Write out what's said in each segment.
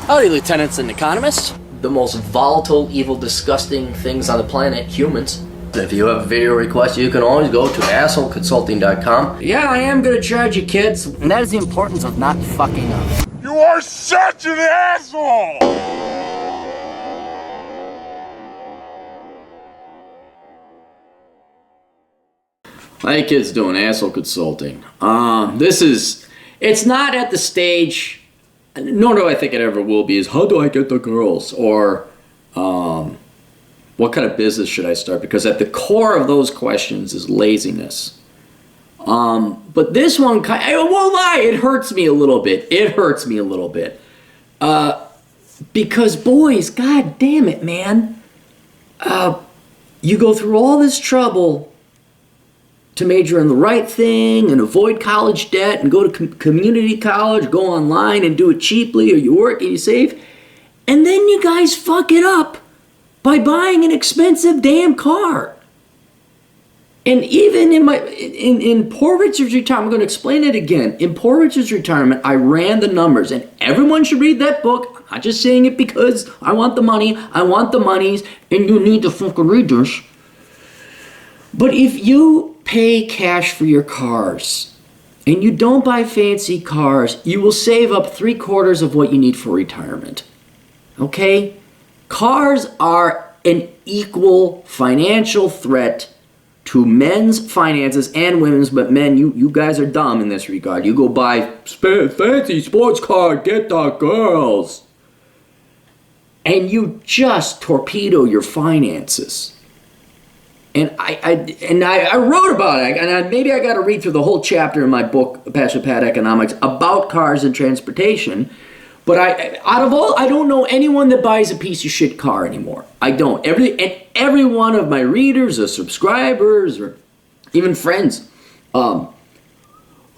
Howdy, lieutenants and economists. The most volatile, evil, disgusting things on the planet, humans. If you have a video request, you can always go to assholeconsulting.com. Yeah, I am gonna charge you, kids. And that is the importance of not fucking up. You are such an asshole! How you kids doing? Asshole Consulting. It's not at the stage, nor do I think it ever will be, is how do I get the girls? Or what kind of business should I start? Because at the core of those questions is laziness. But this one, I won't lie, it hurts me a little bit. It hurts me a little bit. Because boys, god damn it, man. You go through all this trouble to major in the right thing and avoid college debt and go to community college, go online and do it cheaply, or you work and you save, and then you guys fuck it up by buying an expensive damn car. And even in Poor Richard's Retirement, I'm going to explain it again. In Poor Richard's Retirement, I ran the numbers, and everyone should read that book. I'm not just saying it because I want the money. I want the monies, and you need to fucking read this. But if you pay cash for your cars and you don't buy fancy cars, you will save up 3/4 of what you need for retirement. Okay? Cars are an equal financial threat to men's finances and women's, but men, you guys are dumb in this regard. You go buy fancy sports car, get the girls, and you just torpedo your finances. And I wrote about it, and maybe I got to read through the whole chapter in my book, Passion Pad Economics, about cars and transportation. But I don't know anyone that buys a piece of shit car anymore. I don't. Every one of my readers or subscribers or even friends, oh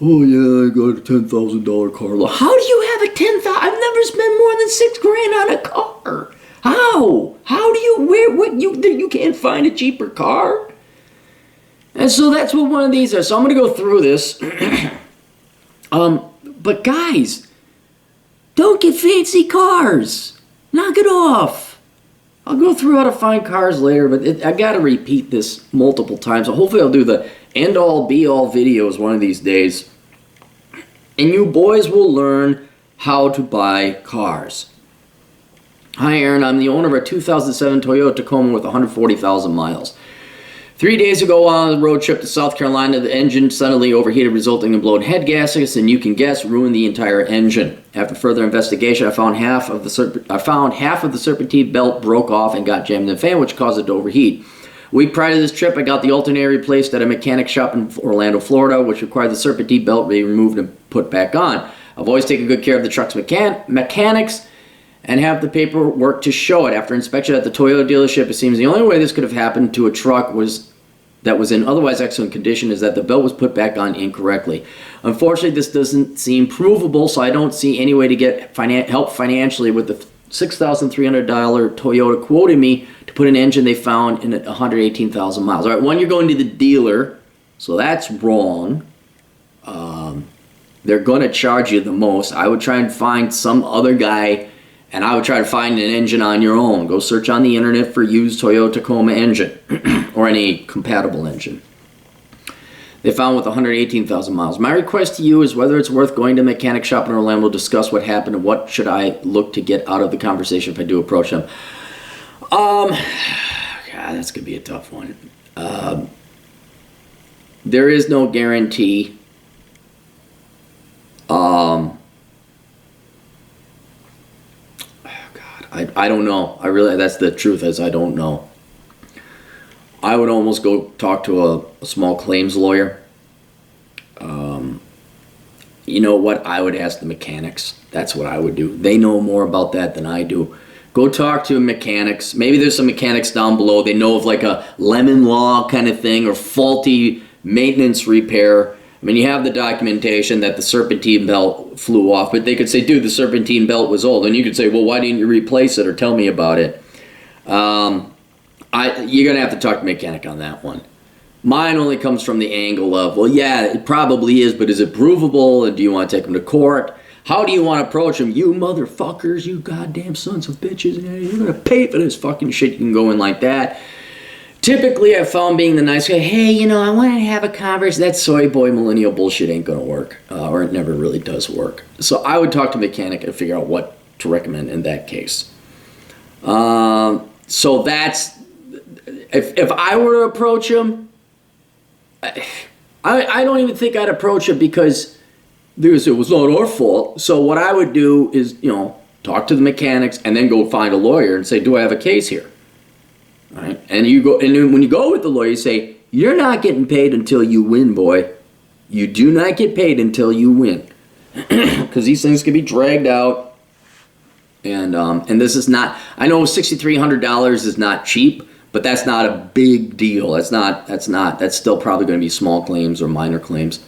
yeah, I got a $10,000 car loan. How do you have a $10,000? I've never spent more than $6,000 on a car. How? How do you can't find a cheaper car? And so that's what one of these are. So I'm going to go through this. But guys, don't get fancy cars. Knock it off. I'll go through how to find cars later, but I got to repeat this multiple times. So hopefully I'll do the end-all, be-all videos one of these days. And you boys will learn how to buy cars. Hi Aaron, I'm the owner of a 2007 Toyota Tacoma with 140,000 miles. 3 days ago on the road trip to South Carolina, the engine suddenly overheated, resulting in blown head gaskets, and you can guess, ruined the entire engine. After further investigation, I found half of the serpentine belt broke off and got jammed in the fan, which caused it to overheat. A week prior to this trip, I got the alternator replaced at a mechanic shop in Orlando, Florida, which required the serpentine belt to be removed and put back on. I've always taken good care of the truck's mechanics, and have the paperwork to show it. After inspection at the Toyota dealership, it seems the only way this could have happened to a truck that was in otherwise excellent condition is that the belt was put back on incorrectly. Unfortunately, this doesn't seem provable, so I don't see any way to get help financially with the $6,300 Toyota quoting me to put an engine they found in 118,000 miles. All right, one, you're going to the dealer, so that's wrong. They're going to charge you the most. I would try and find some other guy, and I would try to find an engine on your own. Go search on the internet for used Toyota Tacoma engine or any compatible engine. They found with 118,000 miles. My request to you is whether it's worth going to a mechanic shop in Orlando to discuss what happened and what should I look to get out of the conversation if I do approach them. God, that's going to be a tough one. There is no guarantee. I don't know. That's the truth, is I don't know. I would almost go talk to a small claims lawyer. You know what? I would ask the mechanics. That's what I would do. They know more about that than I do. Go talk to mechanics. Maybe there's some mechanics down below. They know of like a lemon law kind of thing or faulty maintenance repair. I mean, you have the documentation that the serpentine belt flew off, but they could say, dude, the serpentine belt was old. And you could say, well, why didn't you replace it or tell me about it? You're going to have to talk to a mechanic on that one. Mine only comes from the angle of, well, yeah, it probably is, but is it provable? And do you want to take them to court? How do you want to approach them? You motherfuckers, you goddamn sons of bitches, you're going to pay for this fucking shit. You can go in like that. Typically, I've found being the nice guy, hey, I want to have a conversation. That soy boy millennial bullshit ain't going to work, or it never really does work. So I would talk to a mechanic and figure out what to recommend in that case. So that's, if I were to approach him, I don't even think I'd approach him because it was not our fault. So what I would do is, talk to the mechanics and then go find a lawyer and say, do I have a case here? All right? And then when you go with the lawyer, you say, you're not getting paid until you win, boy. You do not get paid until you win. Because these things can be dragged out. And this is not, I know $6,300 is not cheap, but that's not a big deal. That's still probably going to be small claims or minor claims.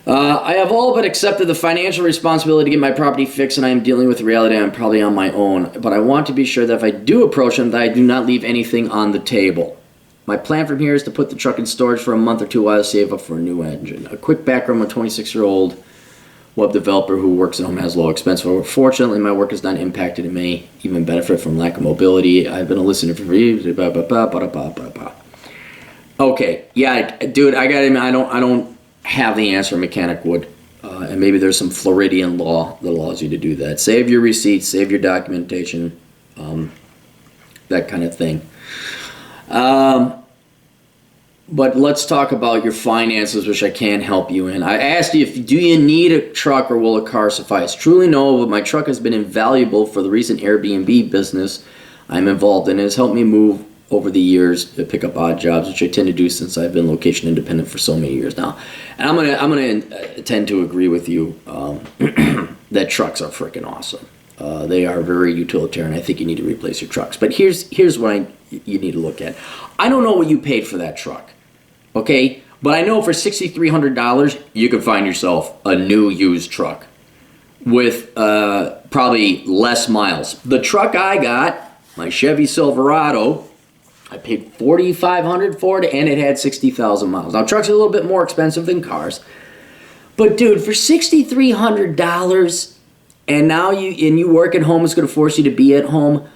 I have all but accepted the financial responsibility to get my property fixed, and I am dealing with the reality I'm probably on my own. But I want to be sure that if I do approach them, that I do not leave anything on the table. My plan from here is to put the truck in storage for a month or two while I save up for a new engine. A quick background, I'm a 26-year-old web developer who works at home, has low expense. Fortunately, my work is not impacted and may even benefit from lack of mobility. I've been a listener for years. Okay, yeah, dude, I got him. I don't have the answer a mechanic would, and maybe there's some Floridian law that allows you to do that. Save your receipts, save your documentation, that kind of thing. But let's talk about your finances, which I can help you in. I asked you, do you need a truck or will a car suffice? Truly no, but my truck has been invaluable for the recent Airbnb business I'm involved in. It has helped me move over the years to pick up odd jobs, which I tend to do since I've been location independent for so many years now. And I'm gonna tend to agree with you that trucks are freaking awesome. They are very utilitarian. I think you need to replace your trucks. But here's what you need to look at. I don't know what you paid for that truck, okay? But I know for $6,300 you can find yourself a new used truck with probably less miles. The truck I got, my Chevy Silverado, I paid $4,500 for it, and it had 60,000 miles. Now, trucks are a little bit more expensive than cars. But, dude, for $6,300, and now you work at home, it's going to force you to be at home,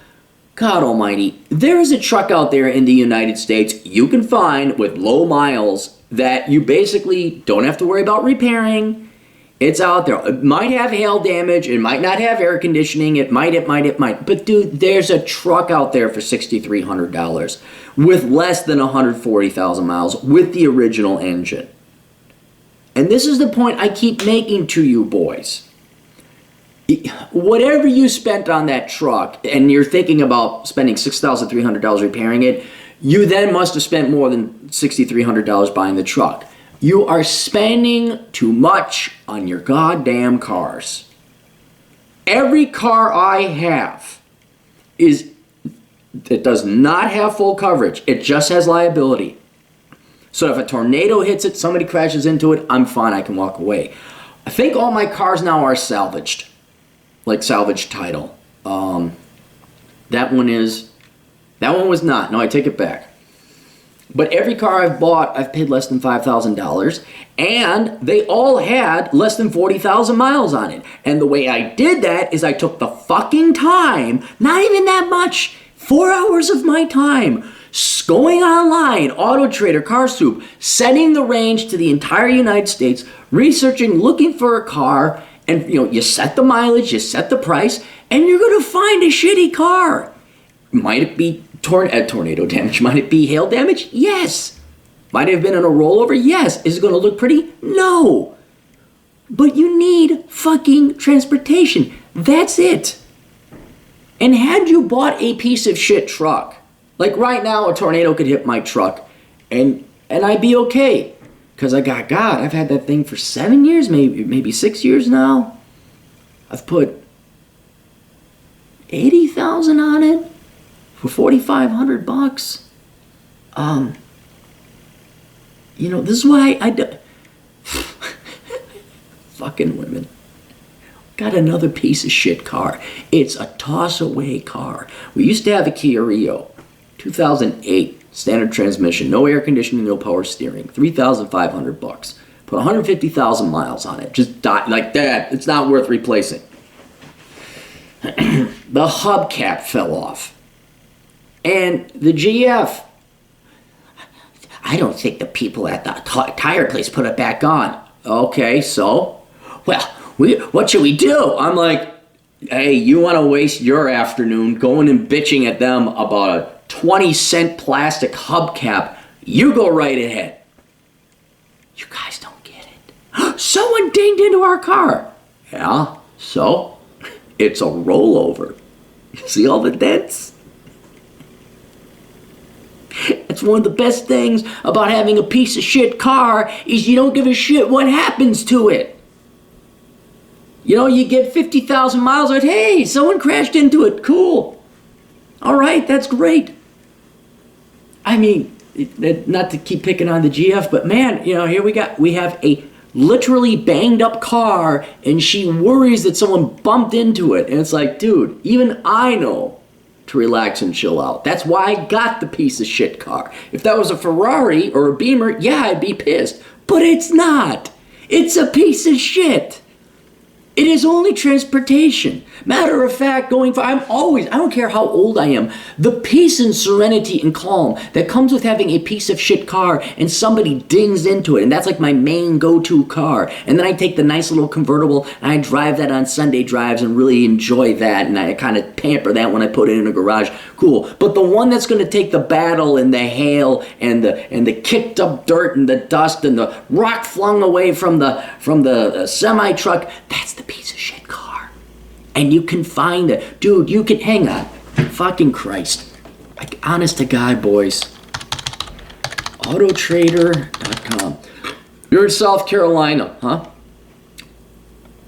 God almighty, there is a truck out there in the United States you can find with low miles that you basically don't have to worry about repairing. It's out there. It might have hail damage. It might not have air conditioning. It might. But dude, there's a truck out there for $6,300 with less than 140,000 miles with the original engine. And this is the point I keep making to you boys. Whatever you spent on that truck, and you're thinking about spending $6,300 repairing it, you then must have spent more than $6,300 buying the truck. You are spending too much on your goddamn cars. Every car I have it does not have full coverage. It just has liability. So if a tornado hits it, somebody crashes into it, I'm fine, I can walk away. I think all my cars now are salvaged, like salvage title. That one was not. No, I take it back. But every car I've bought, I've paid less than $5,000, and they all had less than 40,000 miles on it. And the way I did that is I took the fucking time, not even that much, 4 hours of my time, going online, Auto Trader, Car Soup, setting the range to the entire United States, researching, looking for a car, and you set the mileage, you set the price, and you're going to find a shitty car. Might it be tornado damage? Might it be hail damage? Yes. Might it have been in a rollover? Yes. Is it going to look pretty? No. But you need fucking transportation. That's it. And had you bought a piece of shit truck, like right now a tornado could hit my truck and I'd be okay. Because I've had that thing for 7 years, maybe 6 years now. I've put 80,000 on it. For $4,500, this is why I do. Fucking women. Got another piece of shit car. It's a toss-away car. We used to have a Kia Rio, 2008, standard transmission, no air conditioning, no power steering, $3,500. Put 150,000 miles on it. Just die like that. It's not worth replacing. The hubcap fell off. And the GF, I don't think the people at the tire place put it back on. Okay, so, well, what should we do? I'm like, hey, you want to waste your afternoon going and bitching at them about a 20-cent plastic hubcap? You go right ahead. You guys don't get it. Someone dinged into our car. Yeah, so it's a rollover. You see all the dents? It's one of the best things about having a piece of shit car is you don't give a shit what happens to it. You know, you get 50,000 miles of it. Hey, someone crashed into it. Cool. All right, that's great. I mean, not to keep picking on the GF, but man, you know, here we have a literally banged up car, and she worries that someone bumped into it. And it's like, dude, even I know to relax and chill out. That's why I got the piece of shit car. If that was a Ferrari or a Beamer, yeah, I'd be pissed. But it's not. It's a piece of shit. It is only transportation. Matter of fact, I don't care how old I am, the peace and serenity and calm that comes with having a piece of shit car and somebody dings into it, and that's like my main go-to car. And then I take the nice little convertible and I drive that on Sunday drives and really enjoy that, and I kind of pamper that when I put it in a garage. Cool. But the one that's going to take the battle and the hail and the kicked up dirt and the dust and the rock flung away from the semi-truck, that's the piece of shit car. And you can find it. Dude, you can, hang on. Fucking Christ. Like, honest to God, boys. Autotrader.com. You're in South Carolina, huh?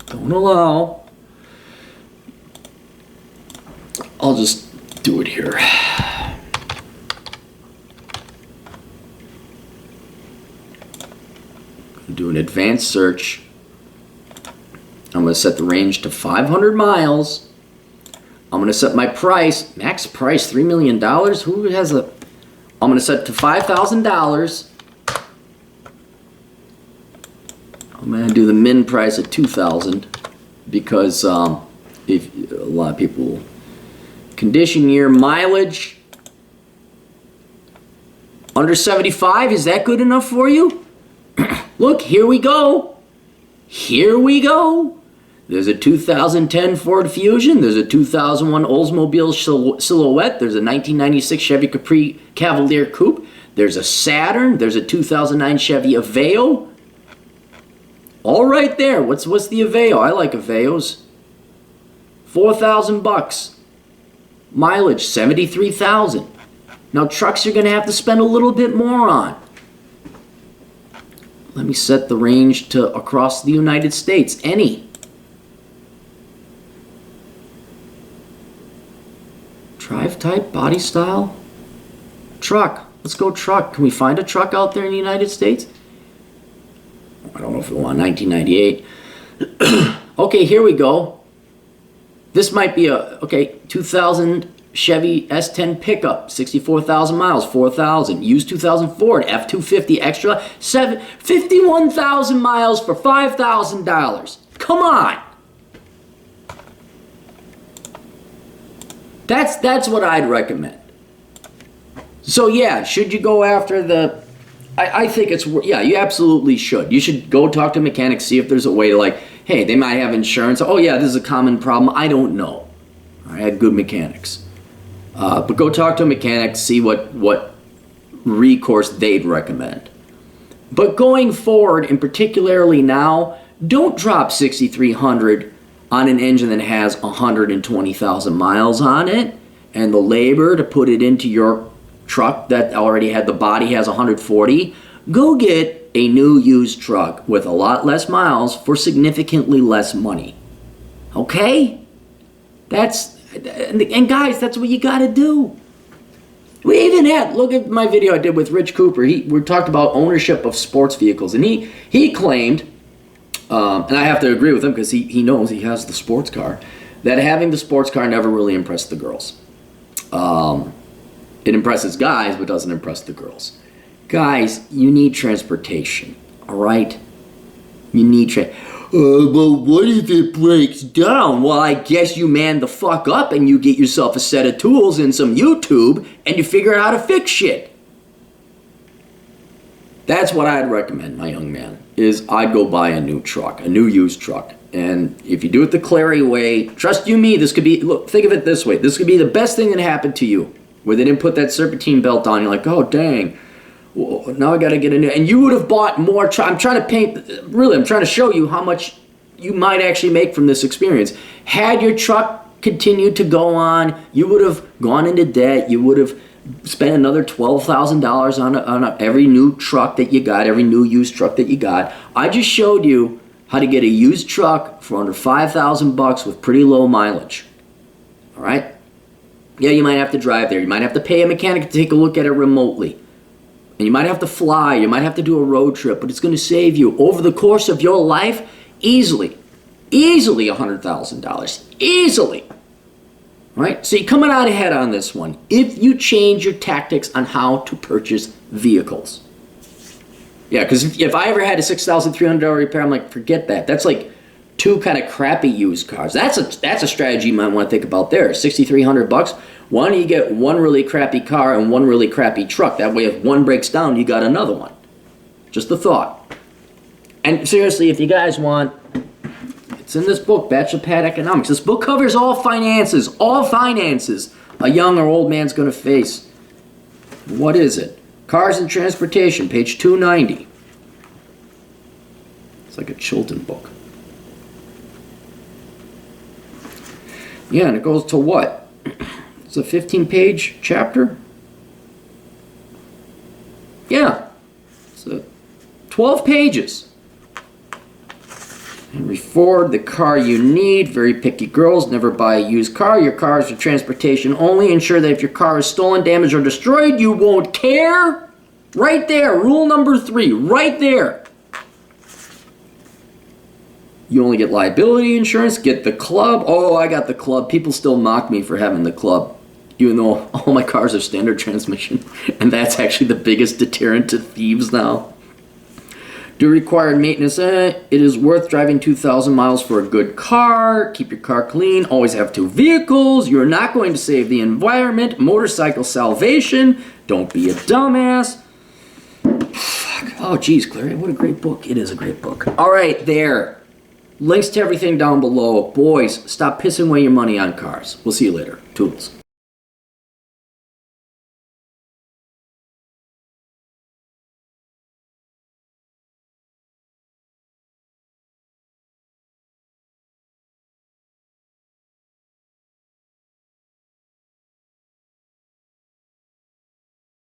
Don't allow. I'll just do it here. Do an advanced search. I'm going to set the range to 500 miles. I'm going to set my price, max price, $3 million. Who has a... I'm going to set it to $5,000. I'm going to do the min price at $2,000 because if a lot of people... Condition year, mileage, under 75, is that good enough for you? Look, here we go. Here we go. There's a 2010 Ford Fusion. There's a 2001 Oldsmobile Silhouette. There's a 1996 Chevy Capri Cavalier Coupe. There's a Saturn. There's a 2009 Chevy Aveo. All right there. What's the Aveo? I like Aveos. $4,000. Mileage 73,000. Now trucks you're going to have to spend a little bit more on. Let me set the range to across the United States. Any. Drive type, body style. Truck. Let's go truck. Can we find a truck out there in the United States? I don't know if we want 1998. Okay, here we go. This might be a, 2000 Chevy S10 pickup, 64,000 miles, 4,000. Used 2000 Ford F-250 extra, 51,000 miles for $5,000. Come on. That's what I'd recommend. So yeah, should you go after the... I think it's... Yeah, you absolutely should. You should go talk to mechanics, see if there's a way to like... Hey, they might have insurance. Oh yeah, this is a common problem. I don't know. I had good mechanics. But go talk to a mechanic, see what recourse they'd recommend. But going forward, and particularly now, don't drop $6,300 on an engine that has 120,000 miles on it, and the labor to put it into your truck that already had the body has 140. Go get a new used truck with a lot less miles for significantly less money. Okay? And guys, that's what you gotta do. We even had, look at my video I did with Rich Cooper. We talked about ownership of sports vehicles, and he claimed, and I have to agree with him because he knows he has the sports car, that having the sports car never really impressed the girls. It impresses guys, but doesn't impress the girls. Guys, you need transportation, all right? You need training. But what if it breaks down? Well, I guess you man the fuck up and you get yourself a set of tools and some YouTube and you figure out how to fix shit. That's what I'd recommend, my young man, is I'd go buy a new truck, a new used truck. And if you do it the Clary way, trust you me, this could be, look, think of it this way. This could be the best thing that happened to you, where they didn't put that serpentine belt on. You're like, oh, dang. Well, now I got to get a new, and you would have bought more. I'm trying to paint, really, I'm trying to show you how much you might actually make from this experience. Had your truck continued to go on, you would have gone into debt. You would have spent another $12,000 on every new truck that you got, every new used truck that you got. I just showed you how to get a used truck for under $5,000 with pretty low mileage. All right? Yeah, you might have to drive there. You might have to pay a mechanic to take a look at it remotely. And you might have to fly. You might have to do a road trip. But it's going to save you, over the course of your life, easily $100,000. Easily. All right? So you're coming out ahead on this one if you change your tactics on how to purchase vehicles. Yeah, because if I ever had a $6,300 repair, I'm like, forget that. That's like two kind of crappy used cars. That's a strategy you might want to think about there. $6,300. Why don't you get one really crappy car and one really crappy truck? That way, if one breaks down, you got another one. Just a thought. And seriously, if you guys want, it's in this book, Bachelor Pad Economics. This book covers all finances a young or old man's going to face. What is it? Cars and Transportation, page 290. It's like a Chilton book. Yeah, and it goes to what? It's a 15-page chapter? Yeah. It's 12 pages. Henry Ford, the car you need. Very picky girls. Never buy a used car. Your car is for transportation only. Ensure that if your car is stolen, damaged, or destroyed, you won't care. Right there. Rule number 3. Right there. You only get liability insurance. Get the club. Oh, I got the club. People still mock me for having the club, even though all my cars are standard transmission. And that's actually the biggest deterrent to thieves now. Do required maintenance. It is worth driving 2,000 miles for a good car. Keep your car clean. Always have 2 vehicles. You're not going to save the environment. Motorcycle salvation. Don't be a dumbass. Fuck. Oh, geez, Clary, what a great book. It is a great book. All right, there. Links to everything down below. Boys, stop pissing away your money on cars. We'll see you later. Toodles.